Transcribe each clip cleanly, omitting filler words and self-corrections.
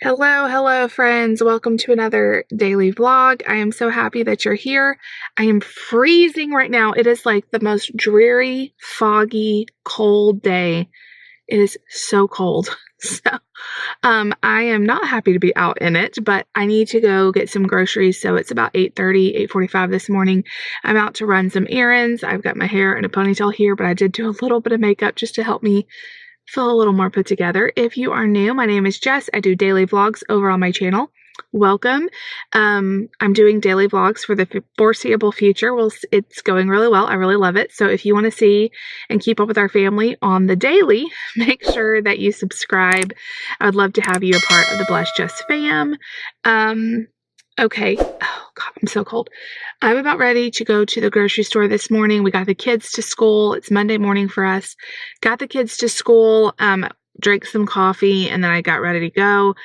Hello, friends. Welcome to another daily vlog. I am so happy that you're here. I am freezing right now. It is like the most dreary, foggy, cold day. It is so cold. So, I am not happy to be out in it, but I need to go get some groceries. So it's about 8:30, 8:45 this morning. I'm out to run some errands. I've got my hair in a ponytail here, but I did do a little bit of makeup just to help me feel a little more put together. If you are new, my name is Jess. I do daily vlogs over on my channel. Welcome. I'm doing daily vlogs for the foreseeable future. Well, it's going really well. I really love it. So if you want to see and keep up with our family on the daily, make sure that you subscribe. I would love to have you a part of the Blessed Jess fam. Okay. Oh God, I'm so cold. I'm about ready to go to the grocery store this morning. We got the kids to school. It's Monday morning for us. Got the kids to school, drank some coffee, and then I got ready to go.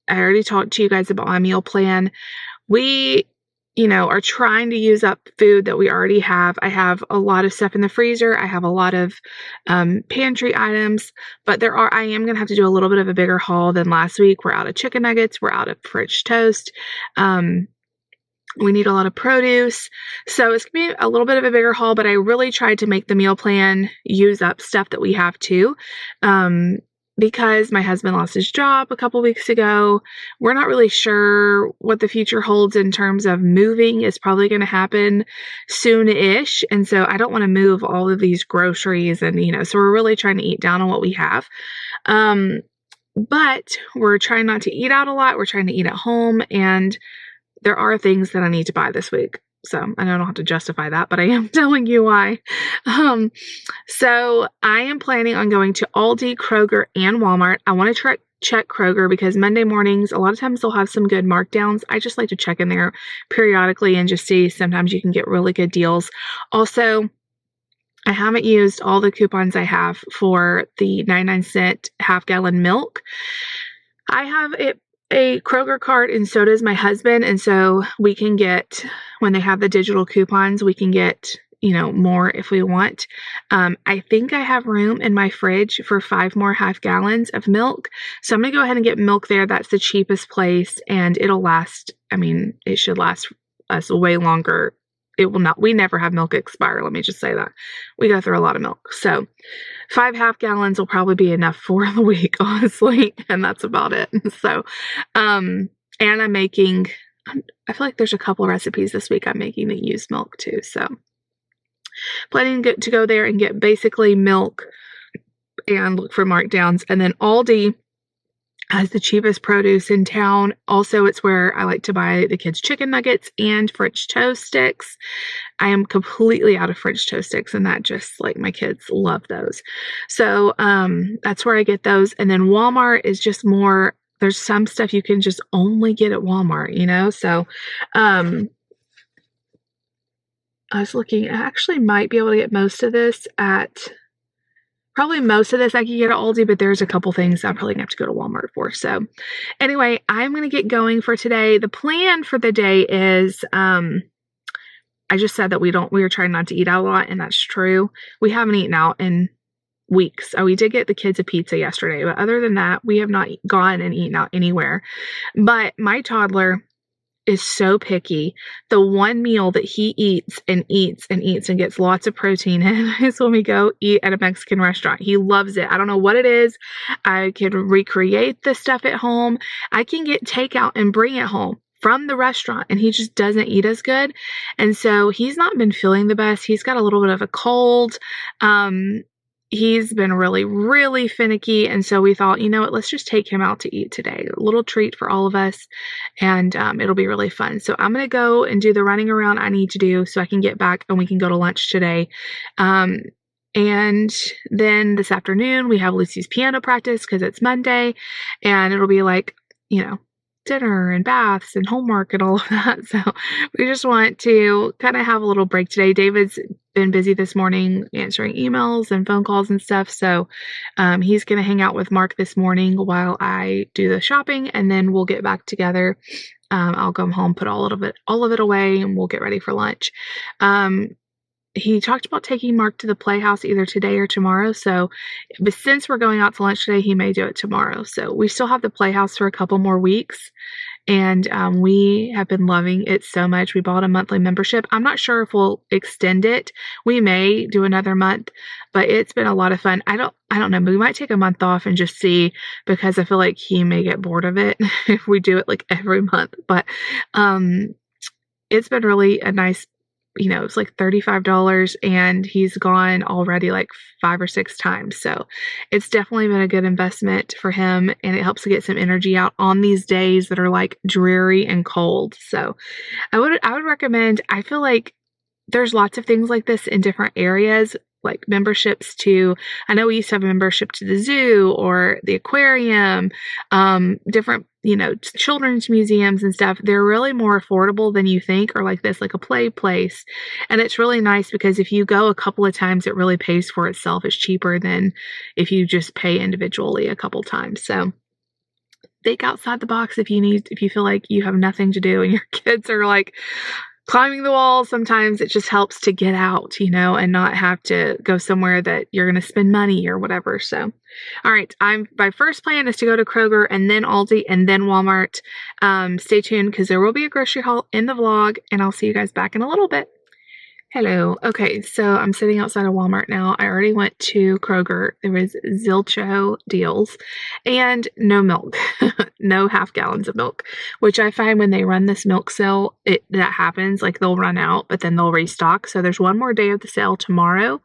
I already talked to you guys about my meal plan. We, are trying to use up food that we already have. I have a lot of stuff in the freezer. I have a lot of pantry items, but I am going to have to do a little bit of a bigger haul than last week. We're out of chicken nuggets. We're out of French toast. We need a lot of produce. So it's going to be a little bit of a bigger haul, but I really tried to make the meal plan use up stuff that we have too. Because my husband lost his job a couple weeks ago. We're not really sure what the future holds in terms of moving. It's probably going to happen soon-ish. And so I don't want to move all of these groceries and, so we're really trying to eat down on what we have. But we're trying not to eat out a lot. We're trying to eat at home. And there are things that I need to buy this week. So I don't have to justify that, but I am telling you why. So I am planning on going to Aldi, Kroger, and Walmart. I want to check Kroger because Monday mornings, a lot of times they'll have some good markdowns. I just like to check in there periodically and just see. Sometimes you can get really good deals. Also, I haven't used all the coupons I have for the 99-cent half-gallon milk. I have a Kroger card, and so does my husband. And so we can get, when they have the digital coupons, we can get, more if we want. I think I have room in my fridge for 5 more half gallons of milk. So I'm going to go ahead and get milk there. That's the cheapest place, and it'll last. It should last us way longer. It will not. We never have milk expire. Let me just say that. We go through a lot of milk. So 5 half gallons will probably be enough for the week, honestly. And that's about it. So, and I'm making, I feel like there's a couple of recipes this week I'm making that use milk too. So planning to go there and get basically milk and look for markdowns. And then Aldi has the cheapest produce in town. Also, it's where I like to buy the kids' chicken nuggets and French toast sticks. I am completely out of French toast sticks, and that just, my kids love those. So that's where I get those. And then Walmart is just more, there's some stuff you can just only get at Walmart, So I was looking, I actually might be able to get most of this Probably most of this I can get at Aldi, but there's a couple things I'm probably going to have to go to Walmart for. So anyway, I'm going to get going for today. The plan for the day is, I just said that we are trying not to eat out a lot, and that's true. We haven't eaten out in weeks. We did get the kids a pizza yesterday, but other than that, we have not gone and eaten out anywhere. But my toddler is so picky. The one meal that he eats and gets lots of protein in is when we go eat at a Mexican restaurant. He loves it. I don't know what it is. I can recreate the stuff at home. I can get takeout and bring it home from the restaurant, and he just doesn't eat as good. And so he's not been feeling the best. He's got a little bit of a cold. He's been really, really finicky. And so we thought, let's just take him out to eat today. A little treat for all of us. And it'll be really fun. So I'm going to go and do the running around I need to do so I can get back and we can go to lunch today. And then this afternoon we have Lucy's piano practice because it's Monday, and it'll be dinner and baths and homework and all of that. So we just want to kind of have a little break today. David's been busy this morning answering emails and phone calls and stuff. So he's going to hang out with Mark this morning while I do the shopping, and then we'll get back together. I'll come home, put all of it away, and we'll get ready for lunch. he talked about taking Mark to the Playhouse either today or tomorrow. So, but since we're going out to lunch today, he may do it tomorrow. So we still have the Playhouse for a couple more weeks. And we have been loving it so much. We bought a monthly membership. I'm not sure if we'll extend it. We may do another month, but it's been a lot of fun. I don't know. We might take a month off and just see, because I feel like he may get bored of it if we do it like every month. But it's been really a nice, it's like $35 and he's gone already like 5 or 6 times. So it's definitely been a good investment for him, and it helps to get some energy out on these days that are like dreary and cold. So I would recommend, I feel like there's lots of things like this in different areas, like memberships to, I know we used to have a membership to the zoo or the aquarium, different, children's museums and stuff. They're really more affordable than you think, or like this, like a play place. And it's really nice because if you go a couple of times, it really pays for itself. It's cheaper than if you just pay individually a couple times. So think outside the box if you feel like you have nothing to do and your kids are like climbing the wall. Sometimes it just helps to get out, and not have to go somewhere that you're going to spend money or whatever. So, all right. My first plan is to go to Kroger and then Aldi and then Walmart. Stay tuned because there will be a grocery haul in the vlog, and I'll see you guys back in a little bit. Hello. Okay, so I'm sitting outside of Walmart now. I already went to Kroger. There was Zilcho deals and no milk, no half gallons of milk, which I find when they run this milk sale, that happens. Like they'll run out, but then they'll restock. So there's one more day of the sale tomorrow.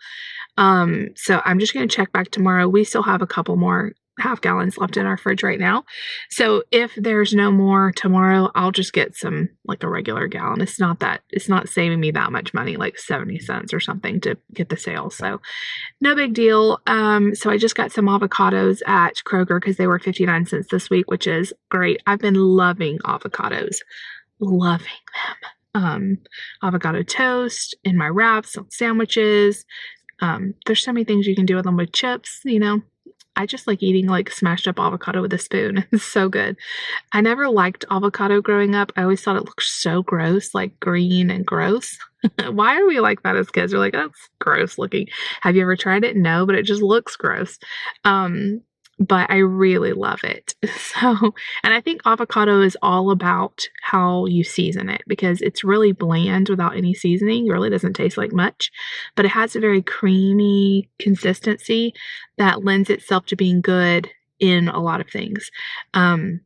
So I'm just going to check back tomorrow. We still have a couple more half gallons left in our fridge right now. So if there's no more tomorrow, I'll just get some, like a regular gallon. It's not saving me that much money, like 70 cents or something to get the sale. So no big deal. So I just got some avocados at Kroger because they were 59 cents this week, which is great. I've been loving avocados, loving them. Avocado toast in my wraps, sandwiches. There's so many things you can do with them, with chips, I just like eating like smashed up avocado with a spoon. It's so good. I never liked avocado growing up. I always thought it looked so gross, like green and gross. Why are we like that as kids? We're like, that's gross looking. Have you ever tried it? No, but it just looks gross. But I really love it. So, and I think avocado is all about how you season it, because it's really bland without any seasoning. It really doesn't taste like much, but it has a very creamy consistency that lends itself to being good in a lot of things. I'm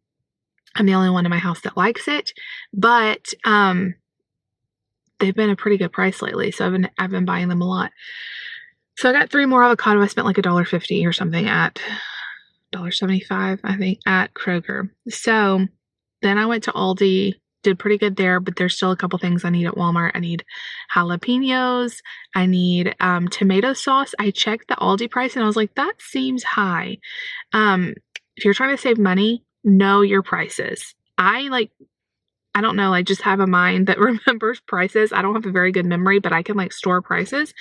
the only one in my house that likes it, but they've been a pretty good price lately. So I've been buying them a lot. So I got 3 more avocado. I spent like $1.50 or something at $1.75, I think, at Kroger. So then I went to Aldi, did pretty good there, but there's still a couple things I need at Walmart. I need jalapenos. I need tomato sauce. I checked the Aldi price and I was like, that seems high. If you're trying to save money, know your prices. I don't know, I just have a mind that remembers prices. I don't have a very good memory, but I can like store prices.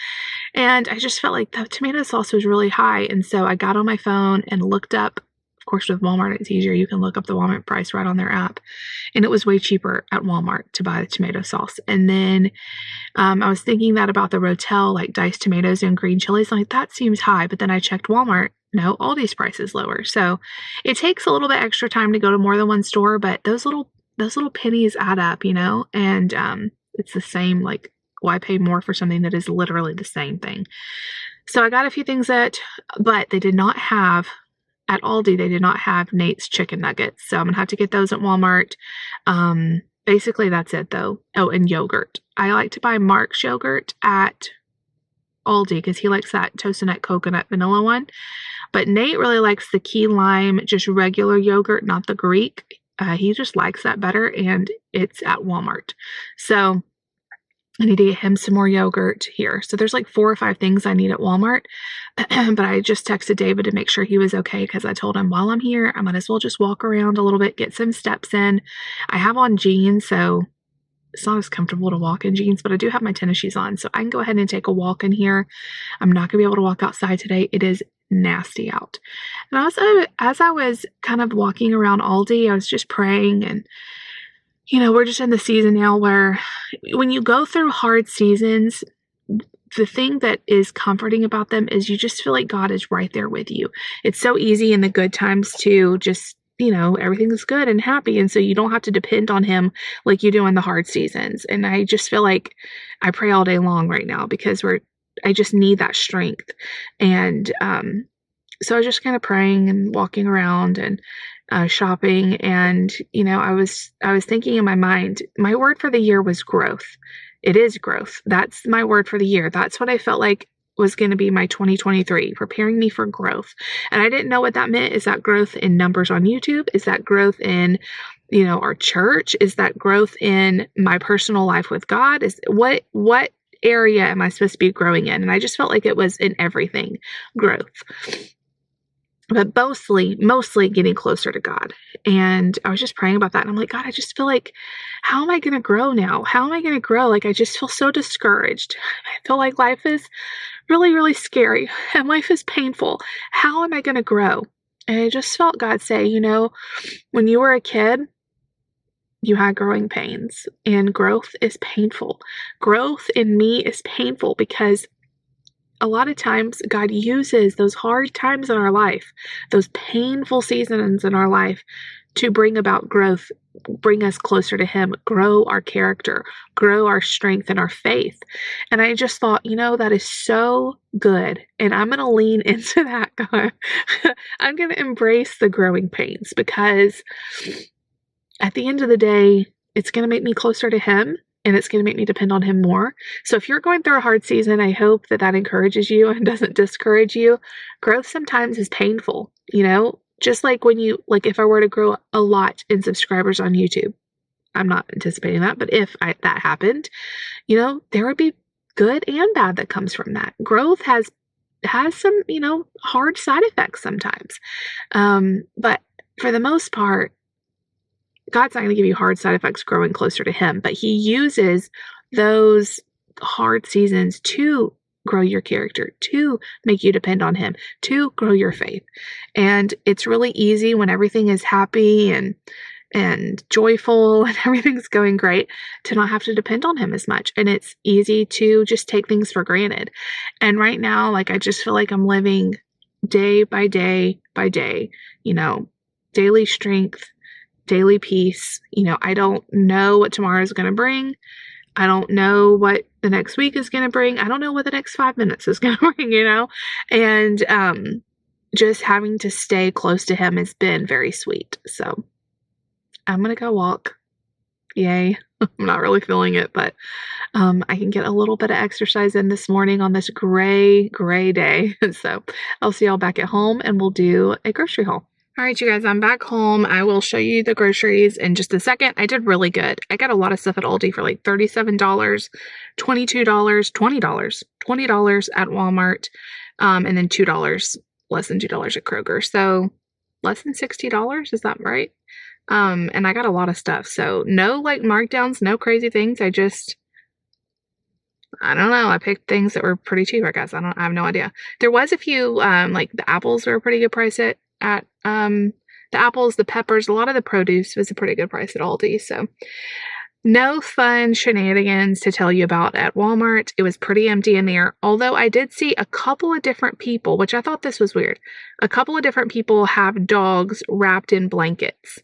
And I just felt like the tomato sauce was really high. And so I got on my phone and looked up, of course, with Walmart, it's easier. You can look up the Walmart price right on their app. And it was way cheaper at Walmart to buy the tomato sauce. And then I was thinking that about the Rotel, like diced tomatoes and green chilies. I'm like, that seems high. But then I checked Walmart. No, Aldi's price is lower. So it takes a little bit extra time to go to more than one store, but those little pennies add up, and it's the same, like, why pay more for something that is literally the same thing? So I got a few things but they did not have, at Aldi, they did not have Nate's chicken nuggets. So I'm going to have to get those at Walmart. Basically, that's it, though. Oh, and yogurt. I like to buy Mark's yogurt at Aldi because he likes that toasted nut coconut vanilla one. But Nate really likes the key lime, just regular yogurt, not the Greek. He just likes that better, and it's at Walmart. So I need to get him some more yogurt here. So there's like 4 or 5 things I need at Walmart. But I just texted David to make sure he was okay, because I told him while I'm here, I might as well just walk around a little bit, get some steps in. I have on jeans, so it's not as comfortable to walk in jeans, but I do have my tennis shoes on, so I can go ahead and take a walk in here. I'm not going to be able to walk outside today. It is nasty out. And also, as I was kind of walking around Aldi, I was just praying, and we're just in the season now where when you go through hard seasons, the thing that is comforting about them is you just feel like God is right there with you. It's so easy in the good times to just, everything's good and happy. And so you don't have to depend on him like you do in the hard seasons. And I just feel like I pray all day long right now because I just need that strength. And, so I was just kind of praying and walking around and shopping. And, I was thinking in my mind, my word for the year was growth. It is growth. That's my word for the year. That's what I felt like was going to be my 2023, preparing me for growth. And I didn't know what that meant. Is that growth in numbers on YouTube? Is that growth in, our church? Is that growth in my personal life with God? Is what area am I supposed to be growing in? And I just felt like it was in everything, growth. But mostly getting closer to God. And I was just praying about that. And I'm like, God, I just feel like, how am I going to grow now? How am I going to grow? Like, I just feel so discouraged. I feel like life is really, really scary and life is painful. How am I going to grow? And I just felt God say, when you were a kid, you had growing pains, and growth is painful. Growth in me is painful because a lot of times God uses those hard times in our life, those painful seasons in our life, to bring about growth, bring us closer to him, grow our character, grow our strength and our faith. And I just thought, that is so good. And I'm going to lean into that, God. I'm going to embrace the growing pains because at the end of the day, it's going to make me closer to him. And it's going to make me depend on him more. So if you're going through a hard season, I hope that encourages you and doesn't discourage you. Growth sometimes is painful, just like if I were to grow a lot in subscribers on YouTube. I'm not anticipating that, but if that happened, there would be good and bad that comes from that. Growth has some, hard side effects sometimes. But for the most part, God's not going to give you hard side effects growing closer to him, but he uses those hard seasons to grow your character, to make you depend on him, to grow your faith. And it's really easy when everything is happy and joyful and everything's going great to not have to depend on him as much. And it's easy to just take things for granted. And right now, I just feel like I'm living day by day by day, daily strength, daily peace. I don't know what tomorrow is going to bring. I don't know what the next week is going to bring. I don't know what the next 5 minutes is going to bring, and just having to stay close to him has been very sweet. So I'm going to go walk. Yay. I'm not really feeling it, but I can get a little bit of exercise in this morning on this gray day. So I'll see y'all back at home and we'll do a grocery haul. All right, you guys, I'm back home. I will show you the groceries in just a second. I did really good. I got a lot of stuff at Aldi for like $37, $22, $20 at Walmart, and then $2, less than $2 at Kroger. So less than $60, is that right? And I got a lot of stuff. So no markdowns, no crazy things. I don't know. I picked things that were pretty cheap, I guess. I have no idea. There was a few, the apples were a pretty good price at the apples, the peppers, a lot of the produce was a pretty good price at Aldi. So no fun shenanigans to tell you about at Walmart. It was pretty empty in there. Although I did see a couple of different people, which I thought this was weird. A couple of different people have dogs wrapped in blankets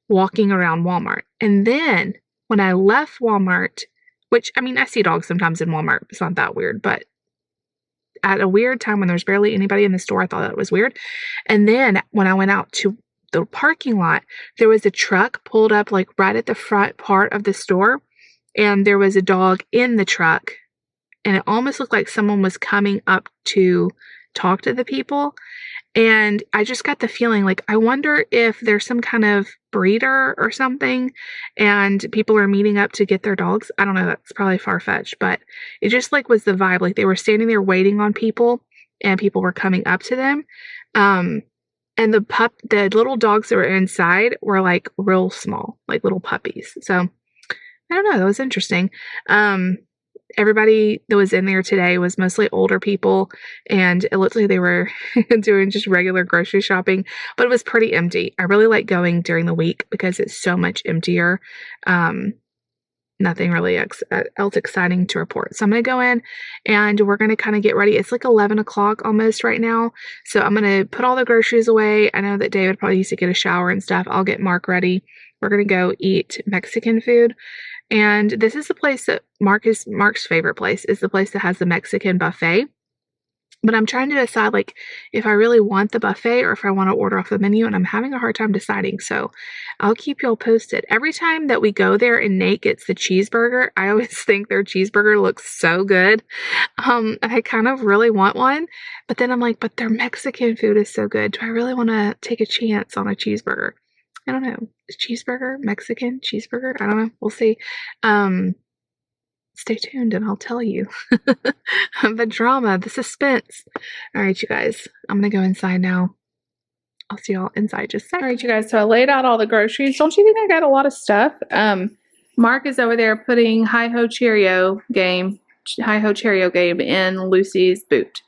walking around Walmart. And then when I left Walmart, which, I see dogs sometimes in Walmart. It's not that weird, but at a weird time when there's barely anybody in the store, I thought that was weird. And then when I went out to the parking lot, there was a truck pulled up right at the front part of the store, and there was a dog in the truck, and it almost looked like someone was coming up to talk to the people. And I just got the feeling I wonder if there's some kind of breeder or something and people are meeting up to get their dogs. I don't know. That's probably far-fetched, but it just was the vibe. They were standing there waiting on people and people were coming up to them. And the little dogs that were inside were real small, little puppies. So I don't know. That was interesting. Everybody that was in there today was mostly older people, and it looked like they were doing just regular grocery shopping, but it was pretty empty. I really like going during the week because it's so much emptier. nothing really else exciting to report. So I'm going to go in and we're going to kind of get ready. It's like 11 o'clock almost right now. So I'm going to put all the groceries away. I know that David probably needs to get a shower and stuff. I'll get Mark ready. We're going to go eat Mexican food. And this is the place that Mark's favorite place is the place that has the Mexican buffet. But I'm trying to decide, like, if I really want the buffet or if I want to order off the menu, and I'm having a hard time deciding. So I'll keep y'all posted. Every time that we go there and Nate gets the cheeseburger, I always think their cheeseburger looks so good. And I kind of really want one. But then I'm like, but their Mexican food is so good. Do I really want to take a chance on a cheeseburger? I don't know. Cheeseburger? Mexican cheeseburger? I don't know. We'll see. Stay tuned and I'll tell you the drama, the suspense. All right, you guys, I'm going to go inside now. I'll see y'all inside just a second. All right, you guys, so I laid out all the groceries. Don't you think I got a lot of stuff? Mark is over there putting Hi-Ho Cheerio game in Lucy's boot.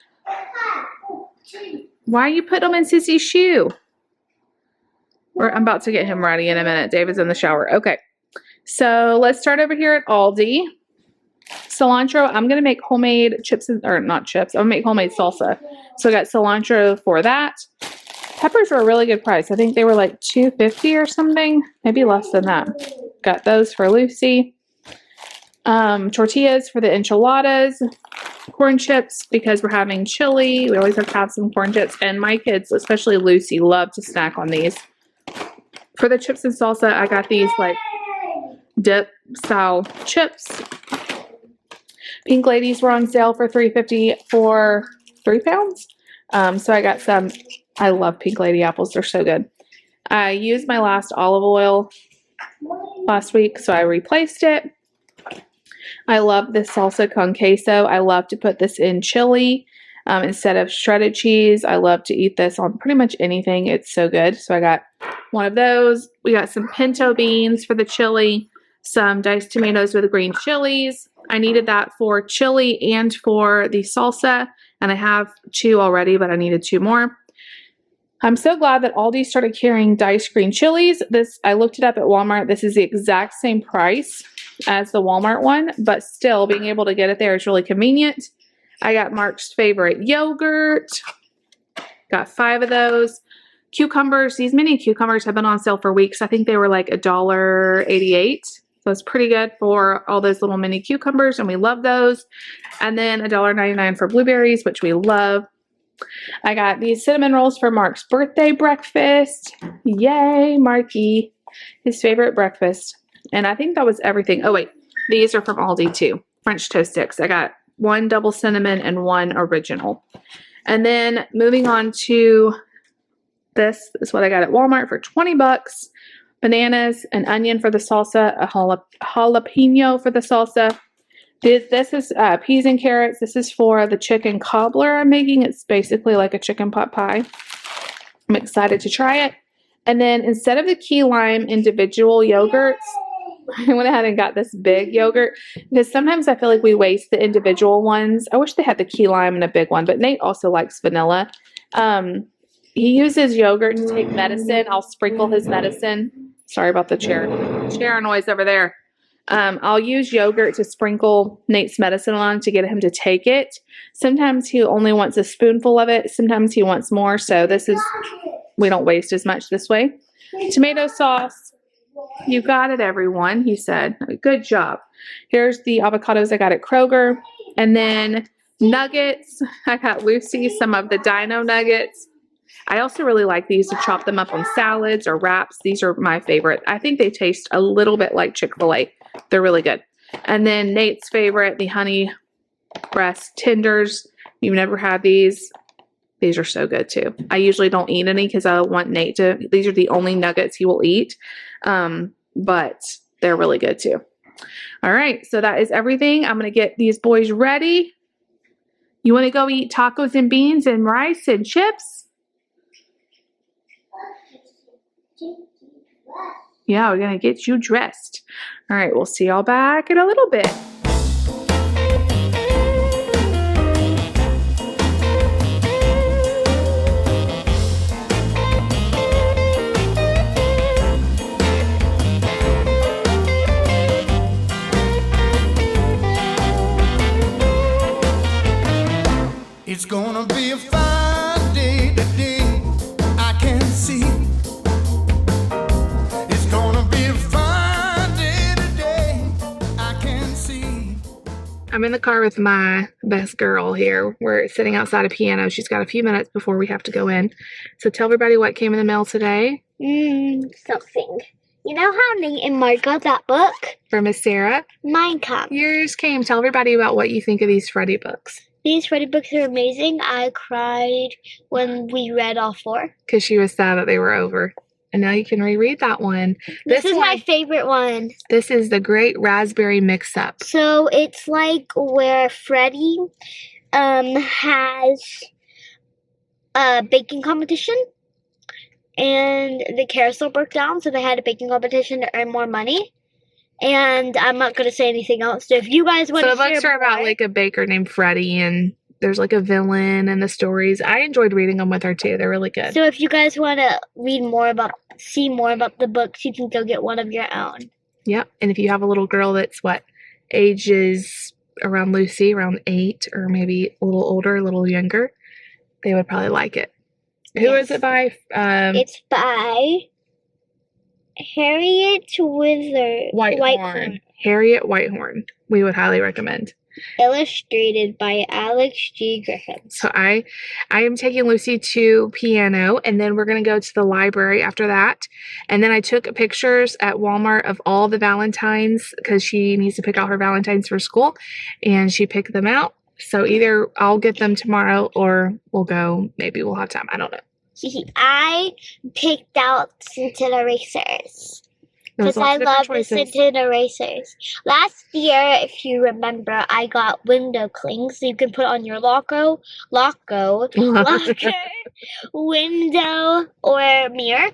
Why are you putting them in Sissy's shoe? I'm about to get him ready in a minute. David's in the shower. Okay, so let's start over here at Aldi. Cilantro, I'm going to make homemade chips, or not chips, I'm going to make homemade salsa. So I got cilantro for that. Peppers were a really good price. I think they were like $2.50 or something, maybe less than that. Got those for Lucy. Tortillas for the enchiladas. Corn chips because we're having chili. We always have to have some corn chips. And my kids, especially Lucy, love to snack on these. For the chips and salsa, I got these like dip style chips. Pink Ladies were on sale for $3.50 for 3 pounds. So I got some. I love Pink Lady apples. They're so good. I used my last olive oil last week, so I replaced it. I love this salsa con queso. I love to put this in chili instead of shredded cheese. I love to eat this on pretty much anything. It's so good. So I got one of those. We got some pinto beans for the chili, some diced tomatoes with green chilies. I needed that for chili and for the salsa, and I have 2 already, but I needed 2 more. I'm so glad that Aldi started carrying diced green chilies. I looked it up at Walmart. This is the exact same price as the Walmart one, but still being able to get it there is really convenient. I got Mark's favorite yogurt. Got 5 of those. Cucumbers. These mini cucumbers have been on sale for weeks. I think they were like $1.88. So it's pretty good for all those little mini cucumbers, and we love those. And then $1.99 for blueberries, which we love. I got these cinnamon rolls for Mark's birthday breakfast. Yay, Marky. His favorite breakfast. And I think that was everything. Oh, wait. These are from Aldi, too. French toast sticks. I got 1 double cinnamon and 1 original. And then moving on to this is what I got at Walmart for 20 bucks. Bananas, an onion for the salsa, a jalapeno for the salsa. This is peas and carrots. This is for the chicken cobbler I'm making. It's basically like a chicken pot pie. I'm excited to try it. And then instead of the key lime individual yogurts, I went ahead and got this big yogurt because sometimes I feel like we waste the individual ones. I wish they had the key lime and a big one, but Nate also likes vanilla. He uses yogurt to take medicine. I'll sprinkle his medicine. Sorry about the chair noise over there. I'll use yogurt to sprinkle Nate's medicine on to get him to take it. Sometimes he only wants a spoonful of it. Sometimes he wants more. So we don't waste as much this way. Tomato sauce. You got it, everyone, he said. Good job. Here's the avocados I got at Kroger. And then nuggets. I got Lucy some of the dino nuggets. I also really like these to chop them up on salads or wraps. These are my favorite. I think they taste a little bit like Chick-fil-A. They're really good. And then Nate's favorite, the honey breast tenders. You've never had these. These are so good too. I usually don't eat any because I want Nate to. These are the only nuggets he will eat. But they're really good too. All right, so that is everything. I'm going to get these boys ready. You want to go eat tacos and beans and rice and chips? Yeah, we're going to get you dressed. All right, we'll see y'all back in a little bit. I'm in the car with my best girl here. We're sitting outside a piano. She's got a few minutes before we have to go in. So tell everybody what came in the mail today. Something. You know how Nate and Mark got that book? For Miss Sarah. Mine came. Yours came. Tell everybody about what you think of these Freddie books. These Freddie books are amazing. I cried when we read all 4. Because she was sad that they were over. And now you can reread that one. This is my favorite one. This is the Great Raspberry Mix-Up. So it's like where Freddie has a baking competition. And the carousel broke down, so they had a baking competition to earn more money. And I'm not going to say anything else. So if you guys want to So the books are about like a baker named Freddie, and there's like a villain and the stories. I enjoyed reading them with her too. They're really good. So if you guys want to see more about the books, you can go get one of your own. Yep. And if you have a little girl that's ages around Lucy, around 8, or maybe a little older, a little younger, they would probably like it. Who is it by? It's by Harriet Whitehorn. Harriet Whitehorn. We would highly recommend. Illustrated by Alex G. Griffin. So I am taking Lucy to piano, and then we're going to go to the library after that. And then I took pictures at Walmart of all the Valentines because she needs to pick out her Valentines for school, and she picked them out. So either I'll get them tomorrow or we'll go. Maybe we'll have time. I don't know. I picked out scented erasers. Because I love the scented erasers. Last year, if you remember, I got window clings so you can put on your locker, window, or mirror.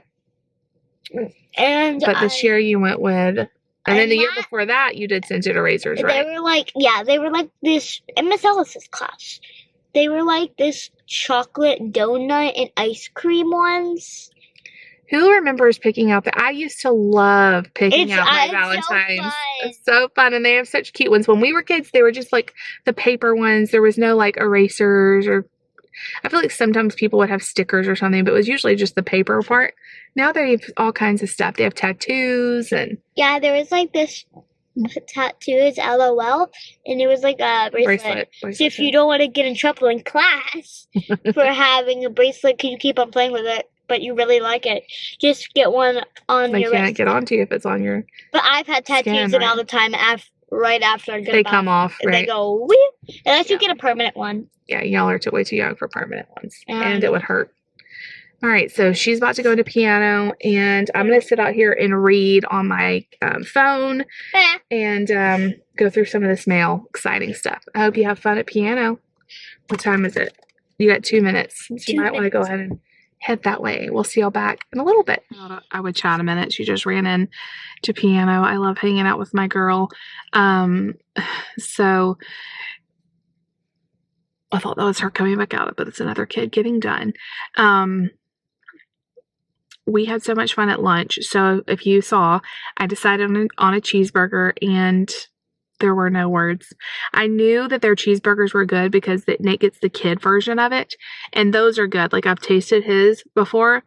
But this year you went with, and then the year before that you did scented erasers, right? They were like this in Miss Ellis's class. They were like this chocolate donut and ice cream ones. Who remembers picking out I used to love picking out my Valentines. So it's so fun, and they have such cute ones. When we were kids, they were just like the paper ones. There was no like erasers, or I feel like sometimes people would have stickers or something, but it was usually just the paper part. Now they have all kinds of stuff. They have tattoos and there was like this tattoos, LOL, and it was like a bracelet. So if you don't want to get in trouble in class for having a bracelet, can you keep on playing with it? But you really like it, just get one on your wrist. They can't get onto you if it's on your But I've had tattoos all the time right after I get They come off, right? They go, whee! Unless you get a permanent one. Yeah, y'all are way too young for permanent ones. And it would hurt. All right, so she's about to go to piano, and I'm going to sit out here and read on my phone and go through some of this mail. Exciting stuff. I hope you have fun at piano. What time is it? You got 2 minutes. So you might want to go ahead and head that way. We'll see y'all back in a little bit. I would chat a minute. She just ran in to piano. I love hanging out with my girl. So I thought that was her coming back out, but it's another kid getting done. We had so much fun at lunch. So if you saw, I decided on a cheeseburger, and there were no words. I knew that their cheeseburgers were good because Nate gets the kid version of it, and those are good. Like, I've tasted his before.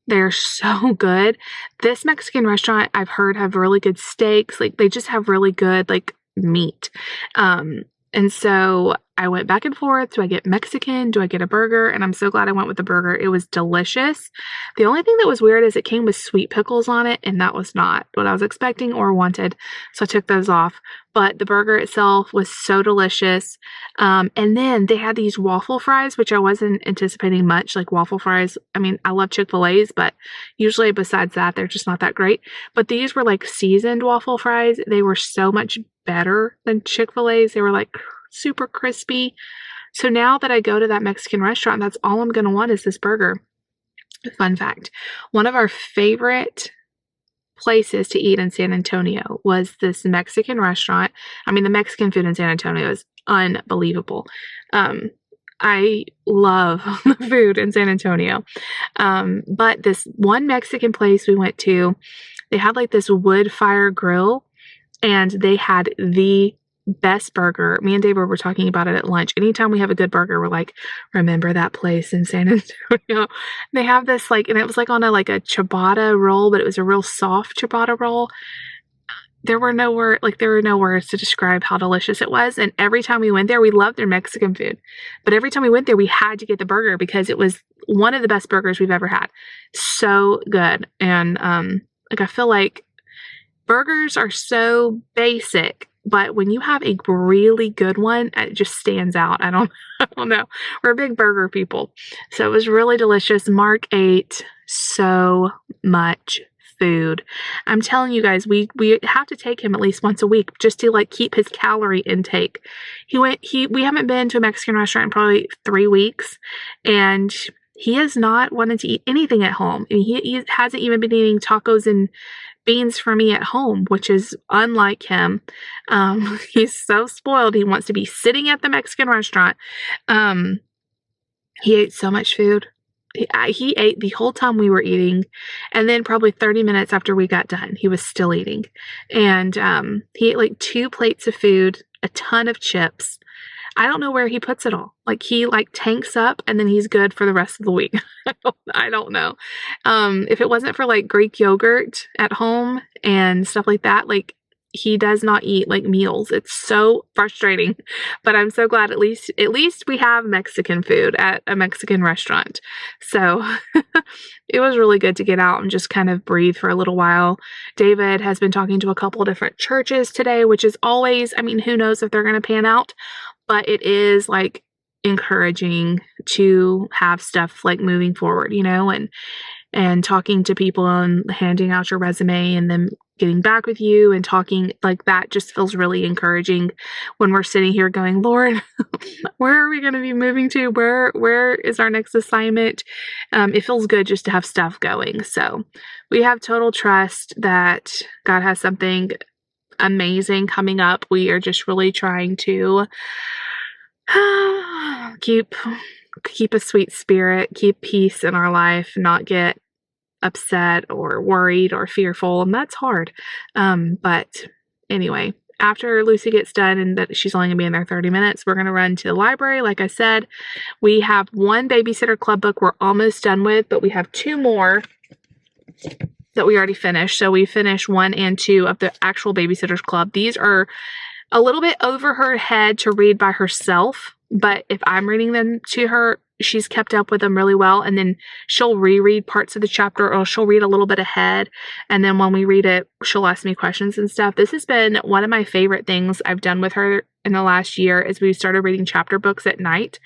They're so good. This Mexican restaurant, I've heard, have really good steaks. Like, they just have really good, like, meat. And so I went back and forth. Do I get Mexican? Do I get a burger? And I'm so glad I went with the burger. It was delicious. The only thing that was weird is it came with sweet pickles on it, and that was not what I was expecting or wanted. So I took those off. But the burger itself was so delicious. And then they had these waffle fries, which I wasn't anticipating much. Like, waffle fries, I mean, I love Chick-fil-A's, but usually besides that, they're just not that great. But these were like seasoned waffle fries. They were so much better than Chick-fil-A's. They were like super crispy. So now that I go to that Mexican restaurant, that's all I'm going to want is this burger. Fun fact, one of our favorite places to eat in San Antonio was this Mexican restaurant. I mean, the Mexican food in San Antonio is unbelievable. I love the food in San Antonio. But this one Mexican place we went to, they had like this wood fire grill, and they had the best burger. Me and David were talking about it at lunch. Anytime we have a good burger, we're like, remember that place in San Antonio? They have this like, and it was like on a ciabatta roll, but it was a real soft ciabatta roll. there were no words to describe how delicious it was. And every time we went there, we loved their Mexican food. But every time we went there, we had to get the burger because it was one of the best burgers we've ever had. So good. And like I feel like burgers are so basic, but when you have a really good one, it just stands out. I don't know. We're big burger people. So it was really delicious. Mark ate so much food. I'm telling you guys, we have to take him at least once a week just to like keep his calorie intake. We haven't been to a Mexican restaurant in probably 3 weeks, and he has not wanted to eat anything at home. And he hasn't even been eating tacos and beans for me at home, which is unlike him. He's so spoiled. He wants to be sitting at the Mexican restaurant. He ate so much food. He ate the whole time we were eating, and then probably 30 minutes after we got done, he was still eating. And he ate like 2 plates of food, a ton of chips. I don't know where he puts it all. Like he like tanks up and then he's good for the rest of the week. I don't know. If it wasn't for like Greek yogurt at home and stuff like that, like he does not eat like meals. It's so frustrating, but I'm so glad at least we have Mexican food at a Mexican restaurant. So it was really good to get out and just kind of breathe for a little while. David has been talking to a couple different churches today, which is always, I mean, who knows if they're going to pan out, but it is like encouraging to have stuff like moving forward, you know, and talking to people and handing out your resume and then getting back with you and talking like that just feels really encouraging when we're sitting here going, Lord, where are we going to be moving to? Where is our next assignment? It feels good just to have stuff going. So we have total trust that God has something amazing coming up. We are just really trying to keep a sweet spirit, keep peace in our life, not get upset or worried or fearful, and that's hard. But anyway, after Lucy gets done and that she's only gonna be in there 30 minutes, we're gonna run to the library. Like I said, we have 1 babysitter club book we're almost done with, but we have 2 more that we already finished. So we finished 1 and 2 of the actual Babysitters Club. These are a little bit over her head to read by herself, but if I'm reading them to her, she's kept up with them really well, and then she'll reread parts of the chapter, or she'll read a little bit ahead, and then when we read it, she'll ask me questions and stuff. This has been one of my favorite things I've done with her in the last year, is we started reading chapter books at night.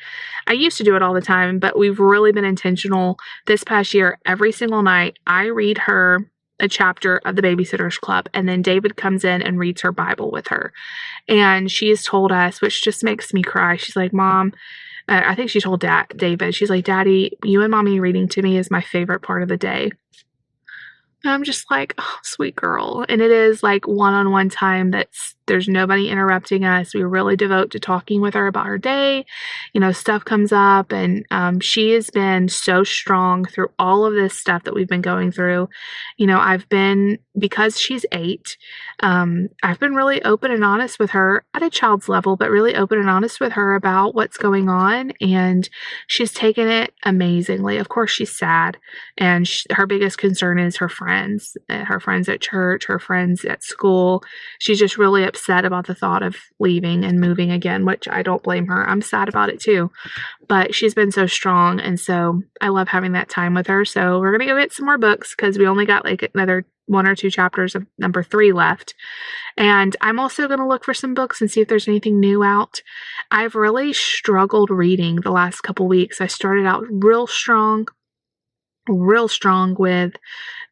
I used to do it all the time, but we've really been intentional this past year. Every single night, I read her a chapter of the Babysitters Club, and then David comes in and reads her Bible with her. And she has told us, which just makes me cry, she's like, Mom, I think she told David, she's like, Daddy, you and Mommy reading to me is my favorite part of the day. And I'm just like, oh, sweet girl. And it is like one-on-one time there's nobody interrupting us. We really devote to talking with her about her day. You know, stuff comes up, and she has been so strong through all of this stuff that we've been going through. You know, because she's 8, I've been really open and honest with her at a child's level, but really open and honest with her about what's going on. And she's taken it amazingly. Of course, she's sad. And her biggest concern is her friends at church, her friends at school. She's just really upset about the thought of leaving and moving again, which I don't blame her. I'm sad about it too. But she's been so strong, and so I love having that time with her. So we're going to go get some more books because we only got like another 1 or 2 chapters of number 3 left. And I'm also going to look for some books and see if there's anything new out. I've really struggled reading the last couple weeks. I started out real strong with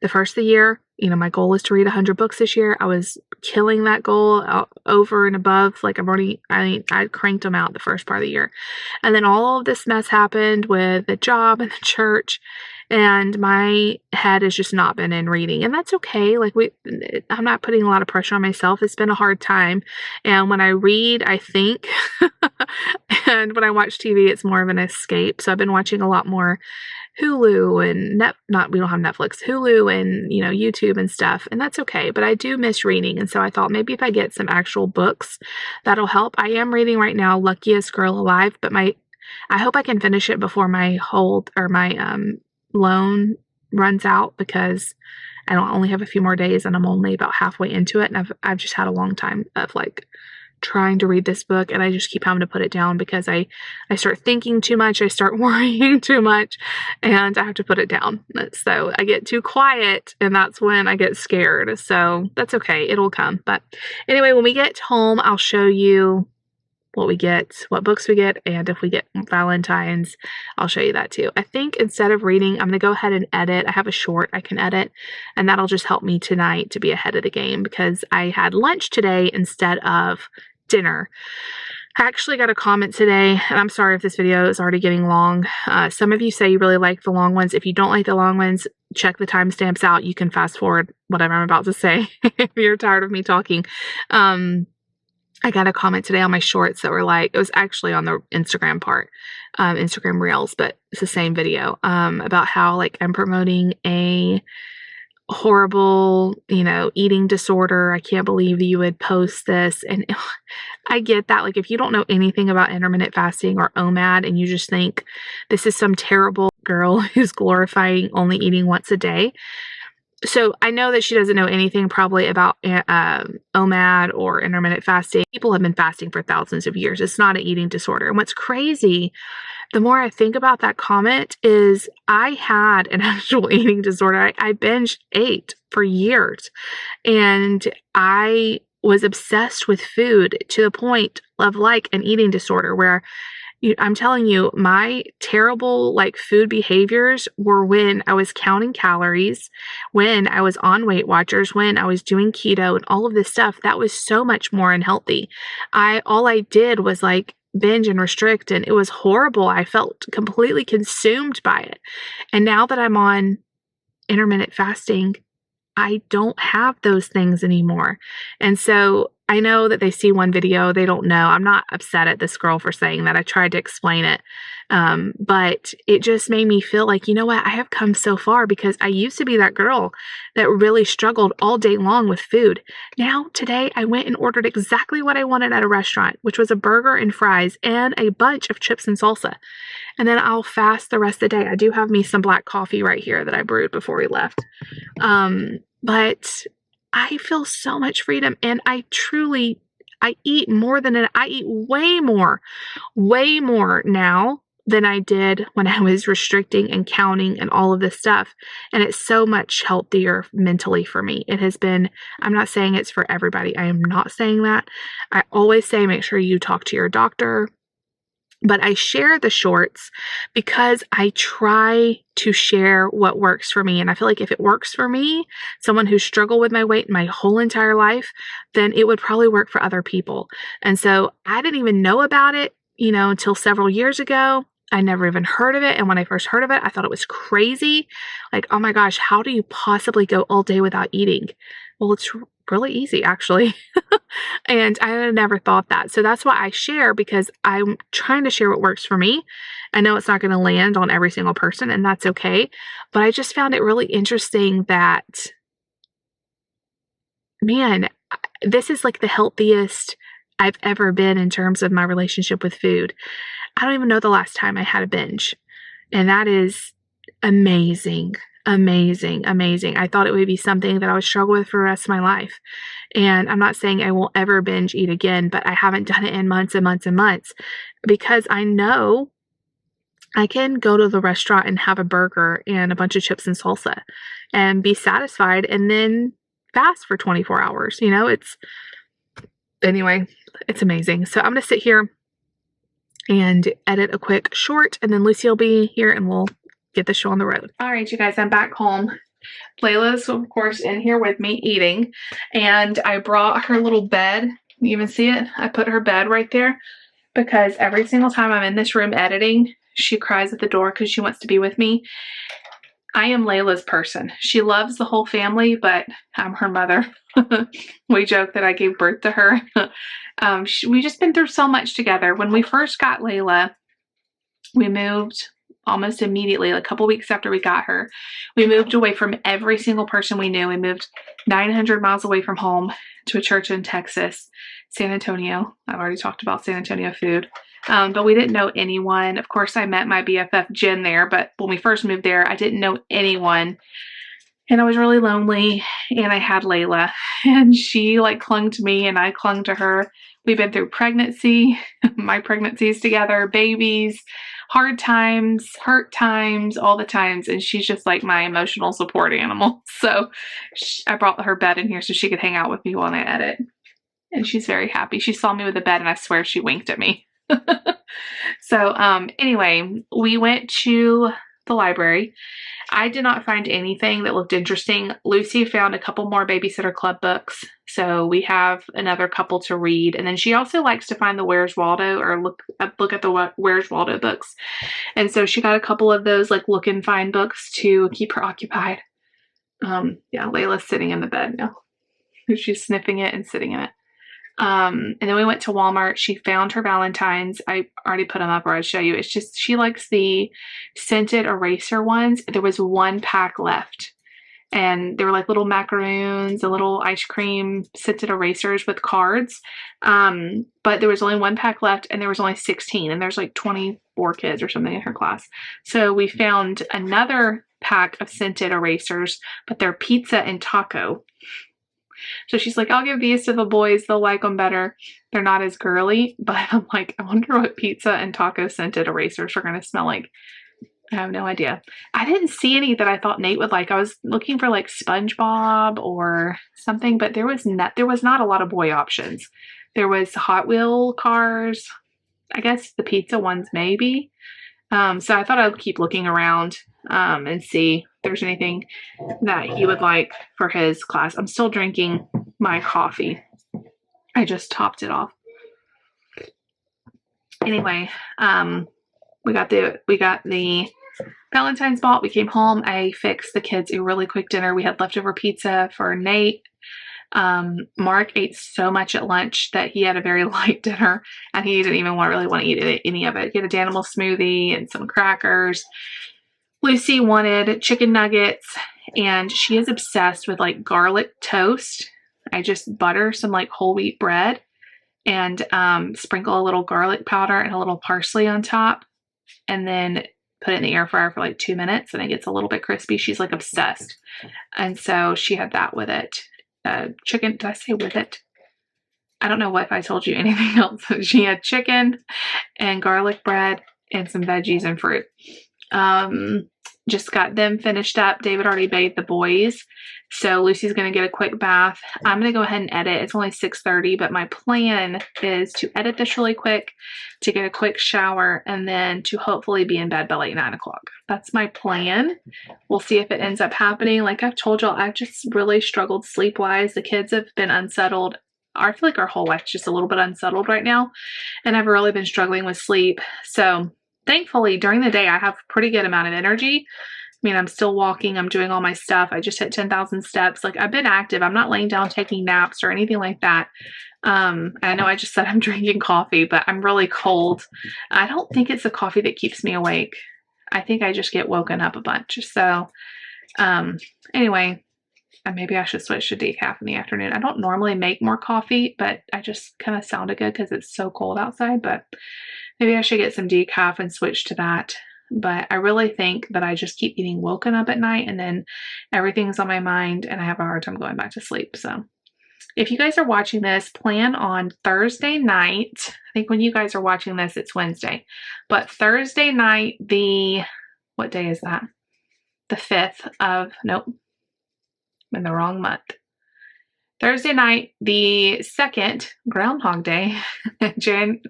the first of the year. You know, my goal is to read 100 books this year. I was killing that goal over and above. Like I cranked them out the first part of the year. And then all of this mess happened with the job and the church, and my head has just not been in reading. And that's okay. Like I'm not putting a lot of pressure on myself. It's been a hard time. And when I read, I think, and when I watch TV, it's more of an escape. So I've been watching a lot more Hulu and we don't have Netflix, Hulu and, you know, YouTube and stuff. And that's okay. But I do miss reading. And so I thought maybe if I get some actual books, that'll help. I am reading right now Luckiest Girl Alive, but I hope I can finish it before my loan runs out, because I don't only have a few more days and I'm only about halfway into it. And I've just had a long time of like trying to read this book, and I just keep having to put it down because I start thinking too much, I start worrying too much, and I have to put it down. So I get too quiet, and that's when I get scared. So that's okay, it'll come. But anyway, when we get home, I'll show you what we get, what books we get, and if we get Valentine's, I'll show you that too. I think instead of reading, I'm going to go ahead and edit. I have a short I can edit, and that'll just help me tonight to be ahead of the game because I had lunch today instead of dinner. I actually got a comment today, and I'm sorry if this video is already getting long. Some of you say you really like the long ones. If you don't like the long ones, check the timestamps out. You can fast forward whatever I'm about to say if you're tired of me talking. I got a comment today on my shorts that were like, it was actually on the Instagram part, Instagram Reels, but it's the same video, about how like I'm promoting a horrible, eating disorder. I can't believe you would post this. And I get that. Like, if you don't know anything about intermittent fasting or OMAD and you just think this is some terrible girl who's glorifying only eating once a day. So I know that she doesn't know anything probably about OMAD or intermittent fasting. People have been fasting for thousands of years. It's not an eating disorder. And what's crazy, the more I think about that comment, is I had an actual eating disorder. I binge ate for years, and I was obsessed with food to the point of like an eating disorder where I'm telling you, my terrible like food behaviors were when I was counting calories, when I was on Weight Watchers, when I was doing keto and all of this stuff. That was so much more unhealthy. All I did was like binge and restrict, and it was horrible. I felt completely consumed by it. And now that I'm on intermittent fasting, I don't have those things anymore. And so I know that they see one video, they don't know. I'm not upset at this girl for saying that. I tried to explain it. But it just made me feel like, you know what? I have come so far because I used to be that girl that really struggled all day long with food. Now, today, I went and ordered exactly what I wanted at a restaurant, which was a burger and fries and a bunch of chips and salsa. And then I'll fast the rest of the day. I do have me some black coffee right here that I brewed before we left. But I feel so much freedom, and I eat more I eat way more now than I did when I was restricting and counting and all of this stuff. And it's so much healthier mentally for me. It has been, I'm not saying it's for everybody. I am not saying that. I always say, make sure you talk to your doctor. But I share the shorts because I try to share what works for me. And I feel like if it works for me, someone who struggled with my weight my whole entire life, then it would probably work for other people. And so I didn't even know about it, until several years ago. I never even heard of it. And when I first heard of it, I thought it was crazy. Like, oh my gosh, how do you possibly go all day without eating? Well, it's really easy, actually. And I never thought that. So that's why I share, because I'm trying to share what works for me. I know it's not going to land on every single person, and that's okay. But I just found it really interesting that, man, this is like the healthiest I've ever been in terms of my relationship with food. I don't even know the last time I had a binge. And that is amazing. Amazing, amazing. I thought it would be something that I would struggle with for the rest of my life. And I'm not saying I won't ever binge eat again, but I haven't done it in months and months and months, because I know I can go to the restaurant and have a burger and a bunch of chips and salsa and be satisfied and then fast for 24 hours. Anyway, it's amazing. So I'm going to sit here and edit a quick short, and then Lucy will be here and we'll get the show on the road. All right, you guys, I'm back home. Layla's, of course, in here with me eating, and I brought her little bed. You even see it? I put her bed right there because every single time I'm in this room editing, she cries at the door because she wants to be with me. I am Layla's person. She loves the whole family, but I'm her mother. We joke that I gave birth to her. We just been through so much together. When we first got Laila, we moved almost immediately, a couple weeks after we got her. We moved away from every single person we knew. We moved 900 miles away from home to a church in Texas, San Antonio. I've already talked about San Antonio food. But we didn't know anyone. Of course, I met my BFF Jen there, but when we first moved there, I didn't know anyone. And I was really lonely, and I had Laila, and she like clung to me and I clung to her. We've been through pregnancy, my pregnancies together, babies, hard times, hurt times, all the times. And she's just like my emotional support animal. So I brought her bed in here so she could hang out with me while I edit. And she's very happy. She saw me with the bed and I swear she winked at me. So anyway, we went to the library. I did not find anything that looked interesting. Lucy found a couple more Babysitter Club books, so we have another couple to read. And then she also likes to find the Where's Waldo or look at the Where's Waldo books. And so she got a couple of those like look and find books to keep her occupied. Yeah, Layla's sitting in the bed now. She's sniffing it and sitting in it. And then we went to Walmart. She found her Valentines. I already put them up or I'll show you. It's just, she likes the scented eraser ones. There was one pack left and they were like little macaroons and little ice cream scented erasers with cards. But there was only one pack left and there was only 16 and there's like 24 kids or something in her class. So we found another pack of scented erasers, but they're pizza and taco. So she's like, I'll give these to the boys. They'll like them better. They're not as girly. But I'm like, I wonder what pizza and taco scented erasers are going to smell like. I have no idea. I didn't see any that I thought Nate would like. I was looking for like SpongeBob or something, but there was not a lot of boy options. There was Hot Wheel cars. I guess the pizza ones maybe. So I thought I'd keep looking around and see if there's anything that he would like for his class. I'm still drinking my coffee. I just topped it off. Anyway, we got the Valentine's ball. We came home. I fixed the kids a really quick dinner. We had leftover pizza for Nate. Mark ate so much at lunch that he had a very light dinner and he didn't even really want to eat any of it. He had a Danimal smoothie and some crackers. Lucy wanted chicken nuggets and she is obsessed with like garlic toast. I just butter some like whole wheat bread and sprinkle a little garlic powder and a little parsley on top and then put it in the air fryer for like 2 minutes and it gets a little bit crispy. She's like obsessed. And so she had that with it. Chicken, did I say with it? I don't know if I told you anything else. She had chicken and garlic bread and some veggies and fruit. Just got them finished up. David already bathed the boys. So Lucy's going to get a quick bath. I'm going to go ahead and edit. It's only 6:30, but my plan is to edit this really quick, to get a quick shower, and then to hopefully be in bed by like 9 o'clock. That's my plan. We'll see if it ends up happening. Like I've told y'all, I've just really struggled sleep-wise. The kids have been unsettled. I feel like our whole life's just a little bit unsettled right now, and I've really been struggling with sleep. So thankfully, during the day, I have a pretty good amount of energy. I mean, I'm still walking. I'm doing all my stuff. I just hit 10,000 steps. Like, I've been active. I'm not laying down taking naps or anything like that. I know I just said I'm drinking coffee, but I'm really cold. I don't think it's the coffee that keeps me awake. I think I just get woken up a bunch. So, anyway, maybe I should switch to decaf in the afternoon. I don't normally make more coffee, but I just kind of sounded good because it's so cold outside. But maybe I should get some decaf and switch to that. But I really think that I just keep getting woken up at night and then everything's on my mind and I have a hard time going back to sleep. So if you guys are watching this, plan on Thursday night. I think when you guys are watching this, it's Wednesday. But Thursday night, what day is that? The 5th of, nope, I'm in the wrong month. Thursday night, the 2nd, Groundhog Day, February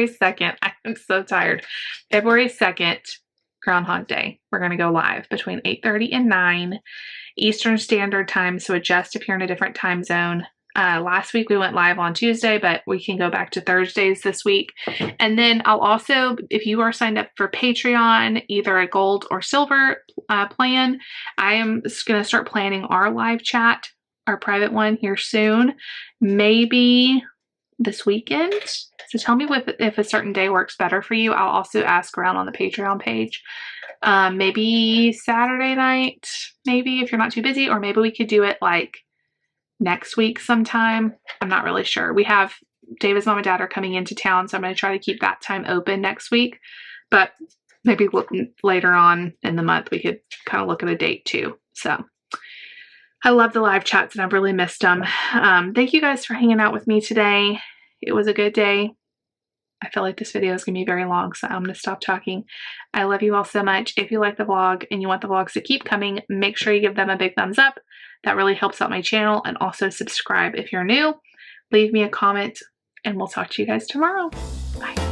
2nd. I'm so tired. February 2nd, Groundhog Day. We're going to go live between 8:30 and 9 Eastern Standard Time. So adjust if you're in a different time zone. Last week we went live on Tuesday, but we can go back to Thursdays this week. And then I'll also, if you are signed up for Patreon, either a gold or silver plan, I am just going to start planning our live chat, our private one here soon, maybe this weekend. So tell me if a certain day works better for you. I'll also ask around on the Patreon page. Maybe Saturday night, maybe if you're not too busy, or maybe we could do it like next week sometime. I'm not really sure. We have David's mom and dad are coming into town, so I'm going to try to keep that time open next week. But maybe later on in the month, we could kind of look at a date too. So I love the live chats and I've really missed them. Thank you guys for hanging out with me today. It was a good day. I feel like this video is going to be very long, so I'm going to stop talking. I love you all so much. If you like the vlog and you want the vlogs to keep coming, make sure you give them a big thumbs up. That really helps out my channel. And also subscribe if you're new. Leave me a comment and we'll talk to you guys tomorrow. Bye.